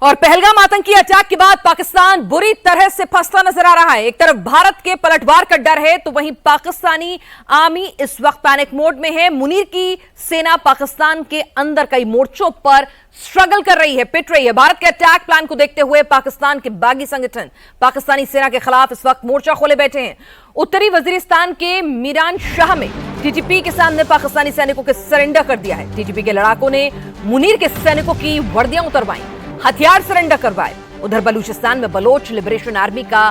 और पहलगाम आतंकी अटैक के बाद पाकिस्तान बुरी तरह से फंसता नजर आ रहा है। एक तरफ भारत के पलटवार का डर है तो वहीं पाकिस्तानी आर्मी इस वक्त पैनिक मोड में है। मुनीर की सेना पाकिस्तान के अंदर कई मोर्चों पर स्ट्रगल कर रही है, पिट रही है। भारत के अटैक प्लान को देखते हुए पाकिस्तान के बागी संगठन पाकिस्तानी सेना के खिलाफ इस वक्त मोर्चा खोले बैठे हैं। उत्तरी वजीरिस्तान के मीरान शाह में टीटीपी के सामने पाकिस्तानी सैनिकों के सरेंडर कर दिया है। टीटीपी के लड़ाकों ने मुनीर के सैनिकों की वर्दियां उतरवाई, हथियार सरेंडर करवाए। उधर बलूचिस्तान में बलोच लिबरेशन आर्मी का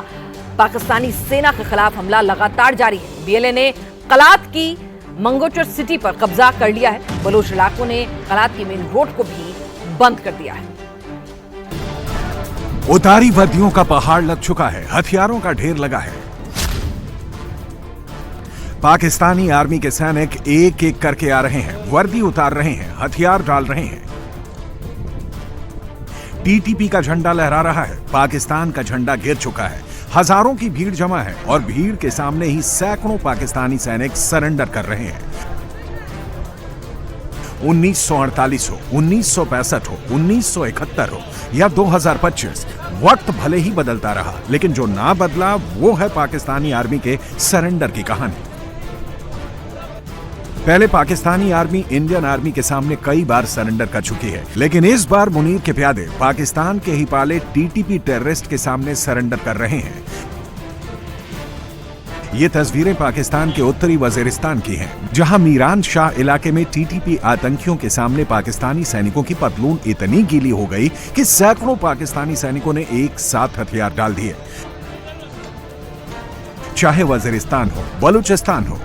पाकिस्तानी सेना के खिलाफ हमला लगातार जारी है। बीएलए ने कलात की मंगोचर सिटी पर कब्जा कर लिया है। बलोच इलाकों ने कलात की मेन रोड को भी बंद कर दिया है। उतारी वर्दियों का पहाड़ लग चुका है, हथियारों का ढेर लगा है। पाकिस्तानी आर्मी के सैनिक एक एक करके आ रहे हैं, वर्दी उतार रहे हैं, हथियार डाल रहे हैं। टीटीपी का झंडा लहरा रहा है, पाकिस्तान का झंडा गिर चुका है। हजारों की भीड़ जमा है और भीड़ के सामने ही सैकड़ों पाकिस्तानी सैनिक सरेंडर कर रहे हैं। 1948 हो, 1965 हो, 1971 हो या 2025, वक्त भले ही बदलता रहा, लेकिन जो ना बदला वो है पाकिस्तानी आर्मी के सरेंडर की कहानी। पहले पाकिस्तानी आर्मी इंडियन आर्मी के सामने कई बार सरेंडर कर चुकी है, लेकिन इस बार मुनीर के प्यादे पाकिस्तान के ही पाले टीटीपी टेररिस्ट के सामने सरेंडर कर रहे हैं। ये तस्वीरें पाकिस्तान के उत्तरी वजीरिस्तान की हैं, जहां मीरान शाह इलाके में टीटीपी आतंकियों के सामने पाकिस्तानी सैनिकों की पतलून इतनी गीली हो गई कि सैकड़ों पाकिस्तानी सैनिकों ने एक साथ हथियार डाल दिए। चाहे वजीरिस्तान हो, बलूचिस्तान हो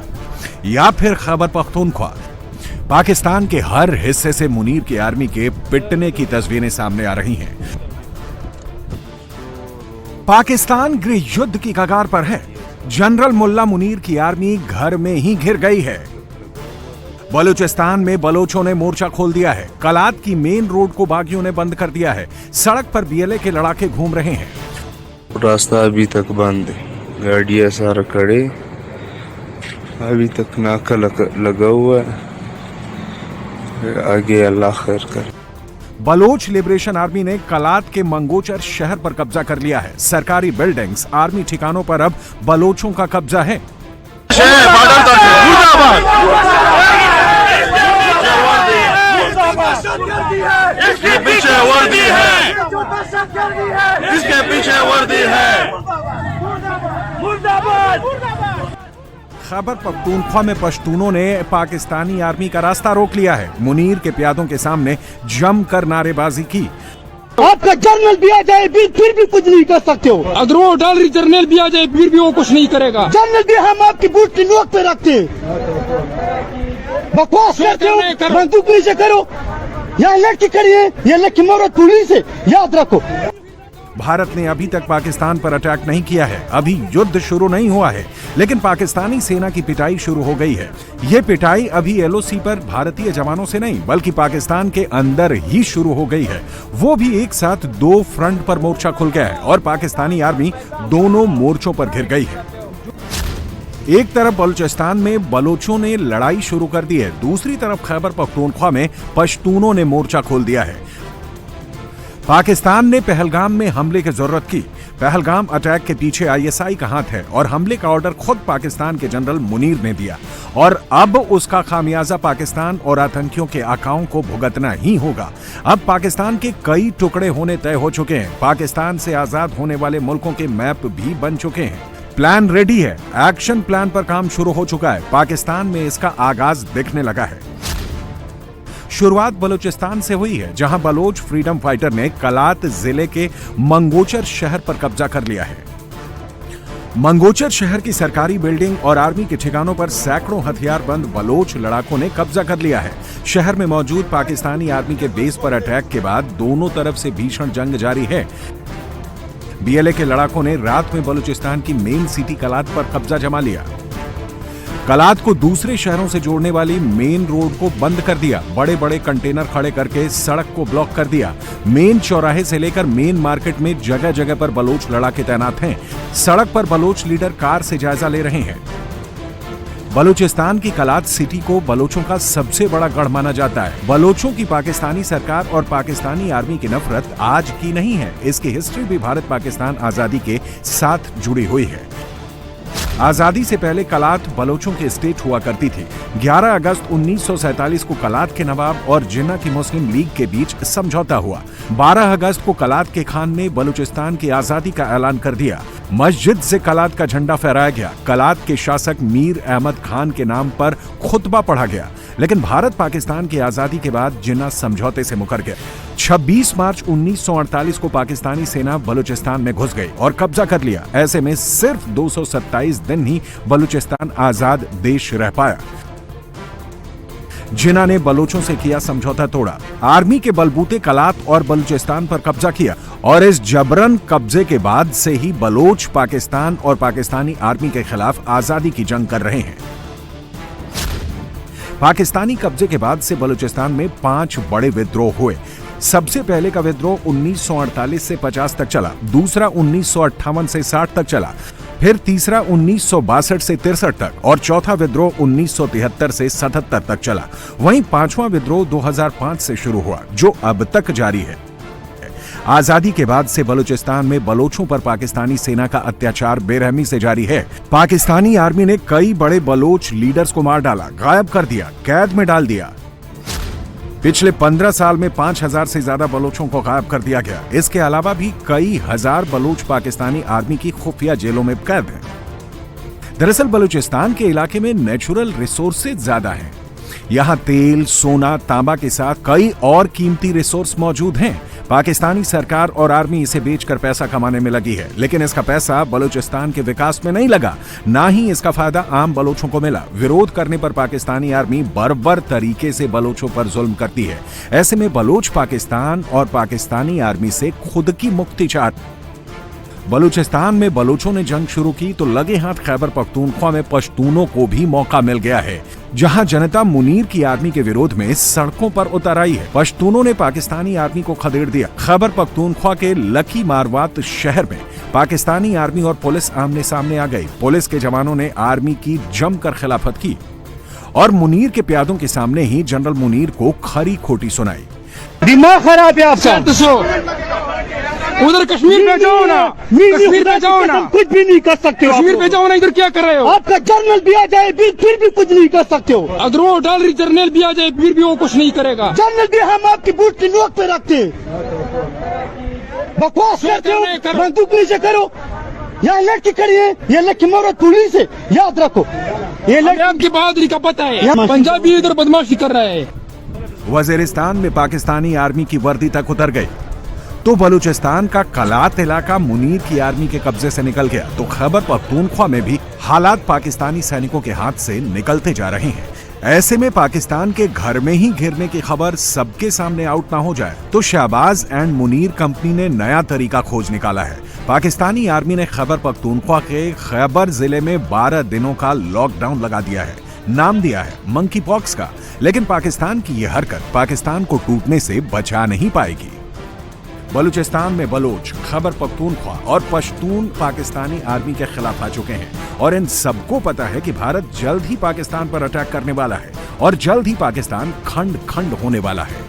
या फिर खैबर पख्तूनख्वा, पाकिस्तान के हर हिस्से से मुनीर की आर्मी के पिटने की तस्वीरें सामने आ रही हैं। पाकिस्तान गृह युद्ध की कगार पर है। जनरल मुल्ला मुनीर की आर्मी घर में ही घिर गई है। बलूचिस्तान में बलोचों ने मोर्चा खोल दिया है। कलात की मेन रोड को बागियों ने बंद कर दिया है। सड़क पर बीएलए के लड़ाके घूम रहे हैं। रास्ता अभी तक बंद है, गाड़ियां सारा खड़े, अभी तक नाका लगा हुआ है। आगे अल्लाह खैर कर। बलोच लिबरेशन आर्मी ने कलात के मंगोचर शहर पर कब्जा कर लिया है। सरकारी बिल्डिंग्स, आर्मी ठिकानों पर अब बलोचों का कब्जा है। इसके पीछे वर्दी है, इसके पीछे वर्दी है। खैबर पख्तूनख्वा में पश्तूनों ने पाकिस्तानी आर्मी का रास्ता रोक लिया है। मुनीर के प्यादों के सामने जमकर नारेबाजी की। आपका जर्नल भी आ जाए फिर भी कुछ नहीं कर सकते हो। अगर वो डॉलरी जर्नल भी आ जाए फिर भी वो कुछ नहीं करेगा। जर्नल भी हम आपकी बूट की नोक पे रखते, बकवास करते हो, बंदूक नीचे करो। यहाँ लड़की खड़ी है, ये लड़की मोरत पुलिस है, याद रखो। भारत ने अभी तक पाकिस्तान पर अटैक नहीं किया है, अभी युद्ध शुरू नहीं हुआ है, लेकिन पाकिस्तानी सेना की पिटाई शुरू हो गई है। ये पिटाई अभी एलओसी पर भारतीय जवानों से नहीं बल्कि पाकिस्तान के अंदर ही शुरू हो गई है। वो भी एक साथ दो फ्रंट पर मोर्चा खुल गया है और पाकिस्तानी आर्मी दोनों मोर्चों पर घिर गई है। एक तरफ बलूचिस्तान में बलोचों ने लड़ाई शुरू कर दी है, दूसरी तरफ खैबर पख्तूनख्वा में पश्तूनों ने मोर्चा खोल दिया है। पाकिस्तान ने पहलगाम में हमले की जरूरत की। पहलगाम अटैक के पीछे आईएसआई का हाथ है और हमले का ऑर्डर खुद पाकिस्तान के जनरल मुनीर ने दिया और अब उसका खामियाजा पाकिस्तान और आतंकियों के आकाओं को भुगतना ही होगा। अब पाकिस्तान के कई टुकड़े होने तय हो चुके हैं। पाकिस्तान से आजाद होने वाले मुल्कों के मैप भी बन चुके हैं। प्लान रेडी है, एक्शन प्लान पर काम शुरू हो चुका है। पाकिस्तान में इसका आगाज दिखने लगा है। शुरुआत बलूचिस्तान से हुई है, जहां बलोच फ्रीडम फाइटर ने कलात जिले के मंगोचर शहर पर कब्जा कर लिया है। मंगोचर शहर की सरकारी बिल्डिंग और आर्मी के ठिकानों पर सैकड़ों हथियारबंद बलोच लड़ाकों ने कब्जा कर लिया है। शहर में मौजूद पाकिस्तानी आर्मी के बेस पर अटैक के बाद दोनों तरफ से भीषण जंग जारी है। बीएलए के लड़ाकों ने रात में बलूचिस्तान की मेन सिटी कलात पर कब्जा जमा लिया। कलात को दूसरे शहरों से जोड़ने वाली मेन रोड को बंद कर दिया। बड़े बड़े कंटेनर खड़े करके सड़क को ब्लॉक कर दिया। मेन चौराहे से लेकर मेन मार्केट में जगह जगह पर बलोच लड़ाके तैनात हैं। सड़क पर बलोच लीडर कार से जायजा ले रहे हैं। बलूचिस्तान की कलात सिटी को बलोचों का सबसे बड़ा गढ़ माना जाता है। बलोचों की पाकिस्तानी सरकार और पाकिस्तानी आर्मी की नफरत आज की नहीं है, इसकी हिस्ट्री भी भारत पाकिस्तान आजादी के साथ जुड़ी हुई है। आजादी से पहले कलात बलोचों की स्टेट हुआ करती थी। 11 अगस्त 1947 को कलात के नवाब और जिन्ना की मुस्लिम लीग के बीच समझौता हुआ। 12 अगस्त को कलात के खान ने बलूचिस्तान की आजादी का ऐलान कर दिया। मस्जिद से कलात का झंडा फहराया गया। कलात के शासक मीर अहमद खान के नाम पर खुतबा पढ़ा गया। लेकिन भारत पाकिस्तान की आजादी के बाद जिन्ना समझौते से मुकर गया। 26 मार्च 1948 को पाकिस्तानी सेना बलूचिस्तान में घुस गई और कब्जा कर लिया। ऐसे में सिर्फ 227 दिन ही बलूचिस्तान आजाद देश रह पाया। जिन्ना ने बलोचों से किया समझौता तोड़ा, आर्मी के बलबूते कलात और बलूचिस्तान पर कब्जा किया और इस जबरन कब्जे के बाद से ही बलोच पाकिस्तान और पाकिस्तानी आर्मी के खिलाफ आजादी की जंग कर रहे हैं। पाकिस्तानी कब्जे के बाद से बलूचिस्तान में 5 बड़े विद्रोह हुए। सबसे पहले का विद्रोह 1948 से 50 तक चला, दूसरा 1958 से 60 तक चला, फिर तीसरा 1962 से 63 तक और चौथा विद्रोह 1973 से 77 तक चला। वहीं पांचवा विद्रोह 2005 से शुरू हुआ, जो अब तक जारी है। आजादी के बाद से बलूचिस्तान में बलोचों पर पाकिस्तानी सेना का अत्याचार बेरहमी से जारी है। पाकिस्तानी आर्मी ने कई बड़े बलोच लीडर्स को मार डाला, गायब कर दिया, कैद में डाल दिया। पिछले 15 साल में 5000 से ज्यादा बलोचों को गायब कर दिया गया। इसके अलावा भी कई हजार बलोच पाकिस्तानी आर्मी की खुफिया जेलों में कैद हैं। दरअसल बलूचिस्तान के इलाके में नेचुरल रिसोर्सेज ज्यादा हैं। यहाँ तेल, सोना, तांबा के साथ कई और कीमती रिसोर्स मौजूद हैं। पाकिस्तानी सरकार और आर्मी इसे बेचकर पैसा कमाने में लगी है, लेकिन इसका पैसा बलूचिस्तान के विकास में नहीं लगा, ना ही इसका फायदा आम बलोचों को मिला। विरोध करने पर पाकिस्तानी आर्मी बर्बर तरीके से बलोचों पर जुल्म करती है। ऐसे में बलोच पाकिस्तान और पाकिस्तानी आर्मी से खुद की मुक्ति चाहते। बलूचिस्तान में बलोचों ने जंग शुरू की तो लगे हाथ खैबर पख्तूनख्वा में पश्तूनों को भी मौका मिल गया है, जहां जनता मुनीर की आर्मी के विरोध में सड़कों पर उतर आई है। पश्तूनों ने पाकिस्तानी आर्मी को खदेड़ दिया। खैबर पख्तूनख्वा के लकी मारवात शहर में पाकिस्तानी आर्मी और पुलिस आमने सामने आ गई। पुलिस के जवानों ने आर्मी की जमकर खिलाफत की और मुनीर के प्यादों के सामने ही जनरल मुनीर को खरी खोटी सुनाई। दिमाग खराब है आपका। उधर कश्मीर पे जाओ ना, कश्मीर पे जाओ ना, कुछ भी नहीं कर सकते हो। कश्मीर पे जाओ ना, इधर क्या कर रहे हो? आपका जर्नल भी आ जाए फिर भी कुछ नहीं कर सकते हो। अगर वो डॉलरी जर्नल भी आ जाए फिर भी वो कुछ नहीं करेगा। जर्नल भी हम आपकी बूट की नोक पे रखते हैं। बकवास करते हो, बंदूक नीचे करो। यहाँ लड़की खड़ी है, ये लड़की मोरत पुलिस है, याद रखो। ये लड़की आपकी बहादुरी का पता है। पंजाबी इधर बदमाशी कर रहा है। वजीरिस्तान में पाकिस्तानी आर्मी की वर्दी तक उतर गई तो बलूचिस्तान का कलात इलाका मुनीर की आर्मी के कब्जे से निकल गया, तो खैबर पख्तूनख्वा में भी हालात पाकिस्तानी सैनिकों के हाथ से निकलते जा रहे हैं। ऐसे में पाकिस्तान के घर में ही घिरने की खबर सबके सामने आउट ना हो जाए, तो शहबाज एंड मुनीर कंपनी ने नया तरीका खोज निकाला है। पाकिस्तानी आर्मी ने खैबर पख्तूनख्वा के खैबर जिले में 12 दिनों का लॉकडाउन लगा दिया है। नाम दिया है मंकी पॉक्स का। लेकिन पाकिस्तान की यह हरकत पाकिस्तान को टूटने से बचा नहीं पाएगी। बलूचिस्तान में बलोच, खैबर पख्तूनख्वा और पश्तून पाकिस्तानी आर्मी के खिलाफ आ चुके हैं और इन सबको पता है कि भारत जल्द ही पाकिस्तान पर अटैक करने वाला है और जल्द ही पाकिस्तान खंड खंड होने वाला है।